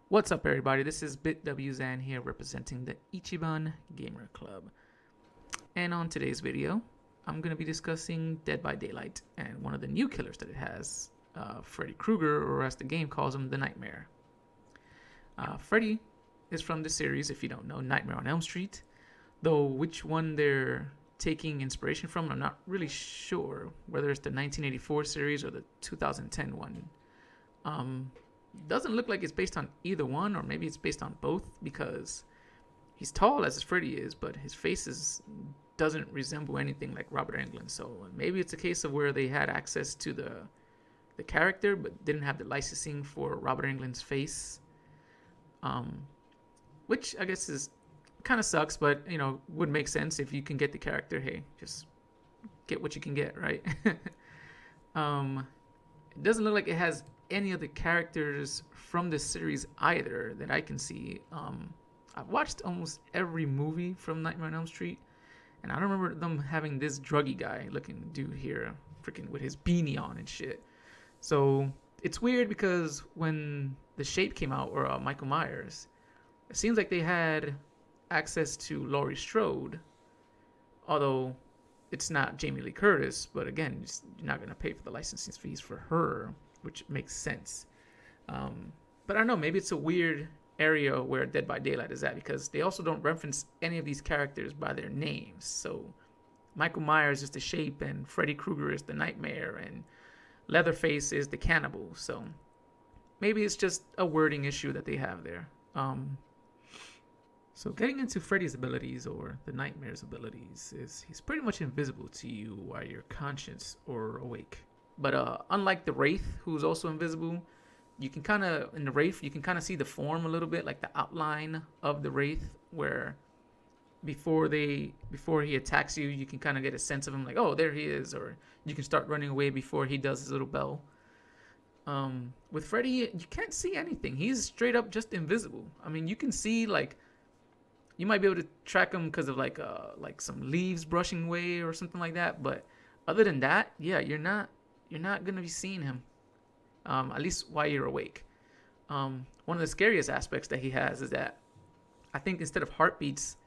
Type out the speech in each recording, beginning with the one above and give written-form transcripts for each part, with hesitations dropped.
What's up, everybody? This is BitWZan here representing the Ichiban Gamer Club. And on today's video, I'm going to be discussing Dead by Daylight and one of the new killers that it has, Freddy Kreuger, or as the game calls him, the Nightmare. Freddy is from the series, if you don't know, Nightmare on Elm Street. Though which one they're taking inspiration from, I'm not really sure. Whether it's the 1984 series or the 2010 one. Doesn't look like it's based on either one, or maybe it's based on both, because he's tall as Freddy is, but his face doesn't resemble anything like Robert Englund. So maybe it's a case of where they had access to the character, but didn't have the licensing for Robert Englund's face, which I guess is kind of sucks, but would make sense if you can get the character. Hey, just get what you can get, right? It doesn't look like it has any of the characters from this series either that I can see. I've watched almost every movie from Nightmare on Elm Street, and I don't remember them having this druggy guy looking dude here, freaking with his beanie on and shit. So it's weird because when The Shape came out, or Michael Myers, it seems like they had access to Laurie Strode, although it's not Jamie Lee Curtis. But again, you're not going to pay for the licensing fees for her, which makes sense. But I don't know, maybe it's a weird area where Dead by Daylight is at, because they also don't reference any of these characters by their names. So Michael Myers is the Shape, and Freddy Kreuger is the Nightmare, and Leatherface is the Cannibal. So maybe it's just a wording issue that they have there. So getting into Freddy's abilities, or the Nightmare's abilities, is he's pretty much invisible to you while you're conscious or awake. But unlike the Wraith, who's also invisible, you can kind of, in the Wraith, you can kind of see the form a little bit, like the outline of the Wraith, where before he attacks you, you can kind of get a sense of him, like, oh, there he is, or you can start running away before he does his little bell. With Freddy, you can't see anything. He's straight up just invisible. I mean, you can see, like, you might be able to track him because of like some leaves brushing away or something like that, but other than that, yeah, you're not gonna be seeing him, at least while you're awake. One of the scariest aspects that he has is that I think instead of heartbeats,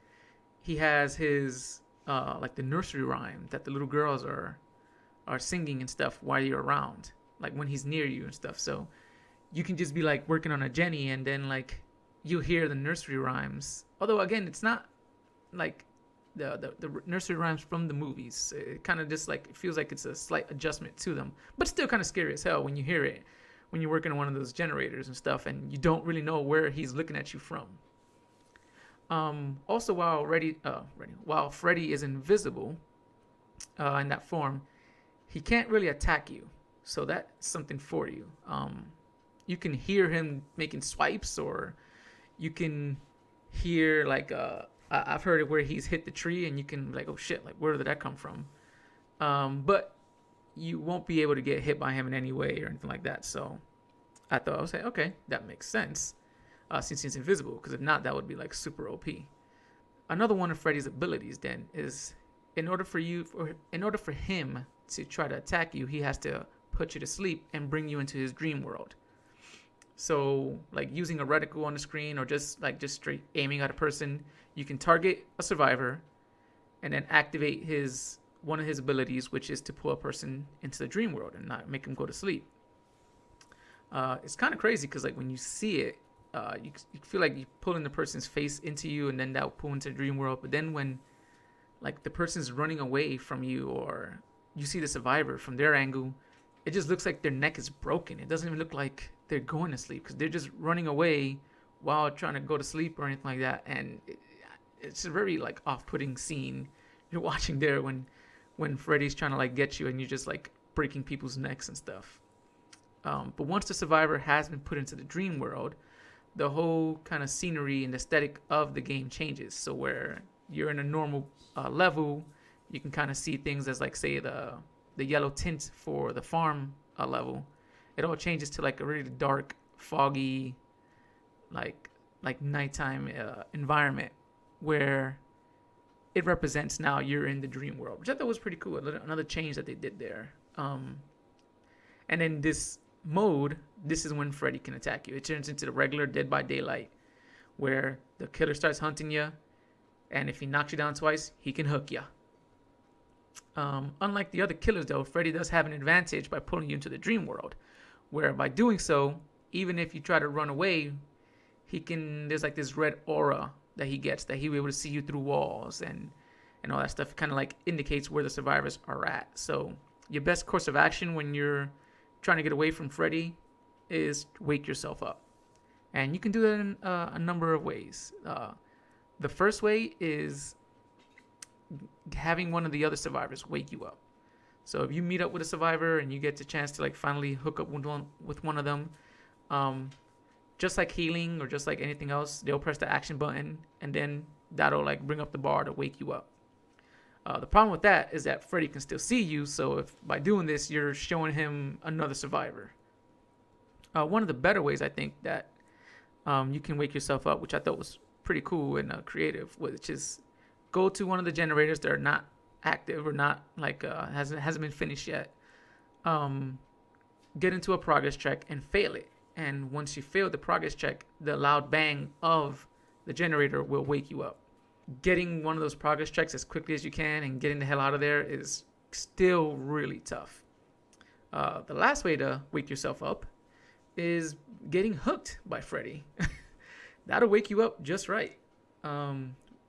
he has his like the nursery rhyme that the little girls are singing and stuff while you're around, like when he's near you and stuff. So you can just be like working on a Jenny, and then like you hear the nursery rhymes. Although again, it's not like the nursery rhymes from the movies. It kind of just like, it feels like it's a slight adjustment to them, but still kind of scary as hell when you hear it, when you're working on one of those generators and stuff, and you don't really know where he's looking at you from. Also, while Freddy is invisible in that form, he can't really attack you, so that's something for you. You can hear him making swipes, or you can hear like I've heard it where he's hit the tree, and you can be like, oh shit, like where did that come from? But you won't be able to get hit by him in any way or anything like that. So I thought, I was like, okay, that makes sense, since he's invisible, because if not, that would be like super OP. Another one of Freddy's abilities then is, in order for him to try to attack you, he has to put you to sleep and bring you into his dream world. So like using a reticle on the screen, or just straight aiming at a person, you can target a survivor and then activate one of his abilities, which is to pull a person into the dream world and not make him go to sleep. It's kind of crazy because like when you see it, you feel like you're pulling the person's face into you, and then that will pull into the dream world. But then when like the person's running away from you, or you see the survivor from their angle, it just looks like their neck is broken. It doesn't even look like they're going to sleep, because they're just running away while trying to go to sleep or anything like that. And it's a very like off-putting scene you're watching there when Freddy's trying to like get you, and you're just like breaking people's necks and stuff. But once the survivor has been put into the dream world, the whole kind of scenery and aesthetic of the game changes. So where you're in a normal level, you can kind of see things as like, say, the yellow tint for the farm level. It all changes to like a really dark, foggy, like nighttime environment, where it represents now you're in the dream world, which I thought was pretty cool. Another change that they did there. And then this mode, this is when Freddy can attack you. It turns into the regular Dead by Daylight, where the killer starts hunting you, and if he knocks you down twice, he can hook you. Unlike the other killers, though, Freddy does have an advantage by pulling you into the dream world, where by doing so, even if you try to run away, there's like this red aura that he gets, that he'll be able to see you through walls and all that stuff. It kind of like indicates where the survivors are at. So your best course of action when you're trying to get away from Freddy is wake yourself up. And you can do that in a number of ways. The first way is having one of the other survivors wake you up. So if you meet up with a survivor and you get the chance to like finally hook up with one of them, just like healing or just like anything else, they'll press the action button and then that'll like bring up the bar to wake you up. The problem with that is that Freddy can still see you, so if by doing this you're showing him another survivor. One of the better ways I think that you can wake yourself up, which I thought was pretty cool and creative, which is go to one of the generators that are not active or not like hasn't been finished yet. Get into a progress check and fail it. And once you fail the progress check, the loud bang of the generator will wake you up. Getting one of those progress checks as quickly as you can and getting the hell out of there is still really tough. The last way to wake yourself up is getting hooked by Freddy. That'll wake you up just right.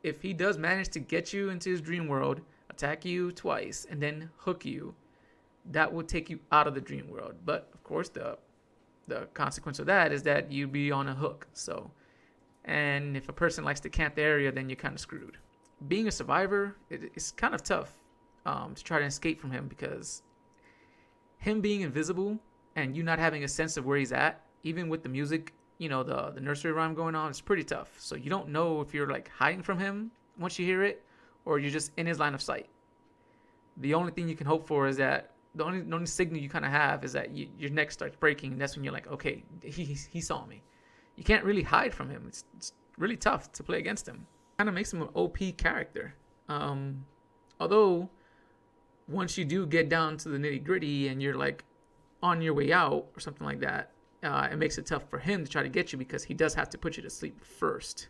If he does manage to get you into his dream world, attack you twice, and then hook you, that will take you out of the dream world. But of course, the consequence of that is that you'd be on a hook. And if a person likes to camp the area, then you're kind of screwed. Being a survivor, it's kind of tough to try to escape from him, because him being invisible and you not having a sense of where he's at, even with the music, the nursery rhyme going on, it's pretty tough. So you don't know if you're like hiding from him once you hear it, or you're just in his line of sight. The only thing you can hope for is that the only signal you kind of have is that your neck starts breaking, and that's when you're like, okay, he saw me. You can't really hide from him. It's really tough to play against him. Kind of makes him an OP character. Although once you do get down to the nitty gritty and you're like on your way out or something like that, it makes it tough for him to try to get you, because he does have to put you to sleep first.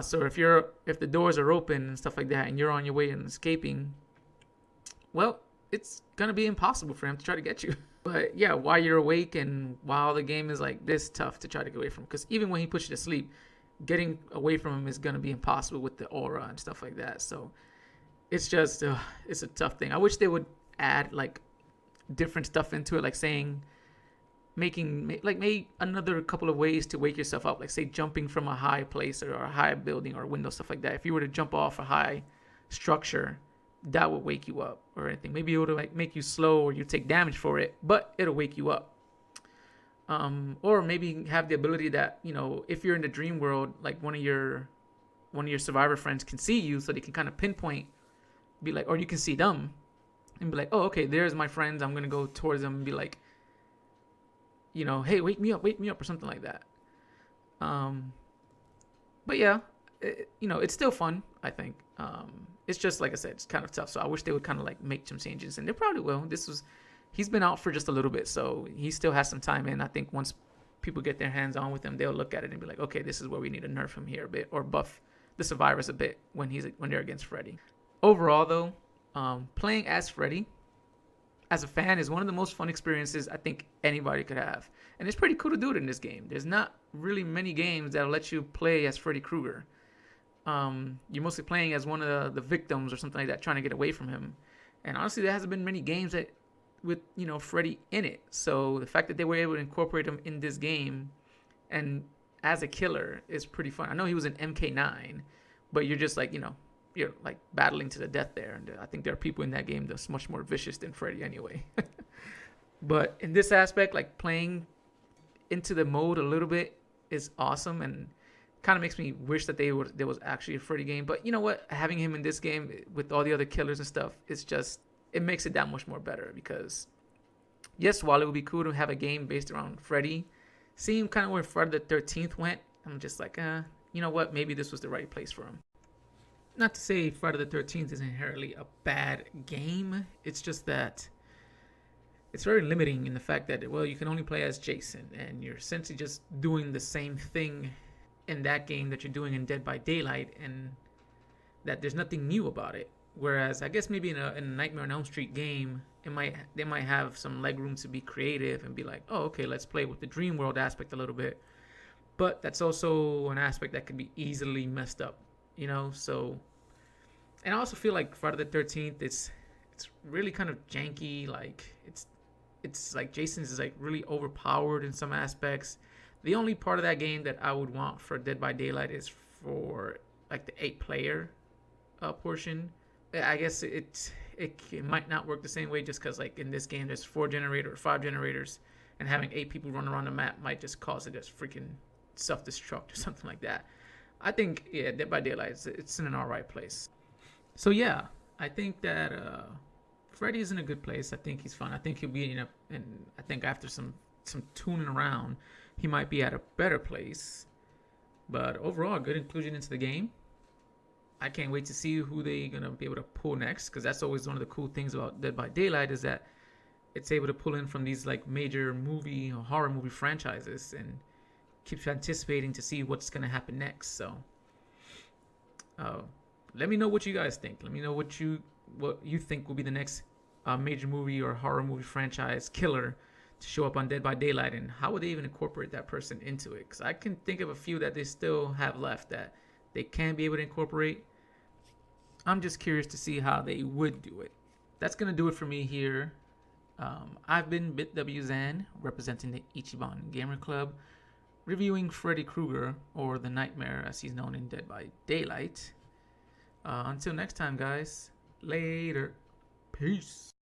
So if the doors are open and stuff like that, and you're on your way and escaping, well, it's gonna be impossible for him to try to get you. But yeah, while you're awake and while the game is like this tough to try to get away from, because even when he puts you to sleep, getting away from him is gonna be impossible with the aura and stuff like that. So it's just it's a tough thing. I wish they would add like different stuff into it, like maybe another couple of ways to wake yourself up, like say jumping from a high place or a high building or window, stuff like that. If you were to jump off a high structure, that would wake you up, or anything. Maybe it would like make you slow or you take damage for it, but it'll wake you up. Or maybe have the ability that, if you're in the dream world, like one of your survivor friends can see you, so they can kind of pinpoint, be like, or you can see them and be like, oh, okay, there's my friends. I'm gonna go towards them and be like, hey, wake me up, or something like that. But yeah, it's still fun, I think. It's just, like I said, it's kind of tough. So I wish they would kind of like make some changes, and they probably will. He's been out for just a little bit, so he still has some time in. I think once people get their hands on with him, they'll look at it and be like, okay, this is where we need to nerf him here a bit, or buff the survivors a bit when they're against Freddy. Overall, though, playing as Freddy as a fan is one of the most fun experiences I think anybody could have. And it's pretty cool to do it in this game. There's not really many games that'll let you play as Freddy Kreuger. You're mostly playing as one of the victims or something like that, trying to get away from him. And honestly, there hasn't been many games with Freddy in it. So the fact that they were able to incorporate him in this game and as a killer is pretty fun. I know he was an MK9, but you're just like, you're like battling to the death there. And I think there are people in that game that's much more vicious than Freddy anyway. But in this aspect, like playing into the mode a little bit is awesome, and kind of makes me wish that there was actually a Freddy game. But you know what? Having him in this game with all the other killers and stuff, it makes it that much more better. Because yes, while it would be cool to have a game based around Freddy, seeing kind of where Friday the 13th went, I'm just like, you know what? Maybe this was the right place for him. Not to say Friday the 13th is inherently a bad game. It's just that it's very limiting in the fact that, well, you can only play as Jason, and you're essentially just doing the same thing in that game that you're doing in Dead by Daylight, and that there's nothing new about it. Whereas I guess maybe in a Nightmare on Elm Street game, they might have some leg room to be creative and be like, oh, okay, let's play with the dream world aspect a little bit. But that's also an aspect that could be easily messed up, you know. So, and I also feel like Friday the 13th, it's really kind of janky. Like it's like Jason's is like really overpowered in some aspects. The only part of that game that I would want for Dead by Daylight is for like the 8 player portion. I guess it might not work the same way just because like in this game there's 5 generators, and having 8 people run around the map might just cause it to freaking self-destruct or something like that. I think Dead by Daylight it's in an alright place. So yeah, I think that Freddy is in a good place. I think he's fun. I think he'll be and I think after some tuning around, he might be at a better place. But overall, good inclusion into the game. I can't wait to see who they're gonna be able to pull next, because that's always one of the cool things about Dead by Daylight is that it's able to pull in from these like major movie or horror movie franchises and keeps you anticipating to see what's gonna happen next. So, let me know what you guys think. Let me know what you think will be the next major movie or horror movie franchise killer to show up on Dead by Daylight, and how would they even incorporate that person into it? Because I can think of a few that they still have left that they can be able to incorporate. I'm just curious to see how they would do it. That's going to do it for me here. I've been BitWZan, representing the Ichiban Gamer Club, reviewing Freddy Kreuger, or the Nightmare as he's known in Dead by Daylight. Until next time, guys. Later. Peace.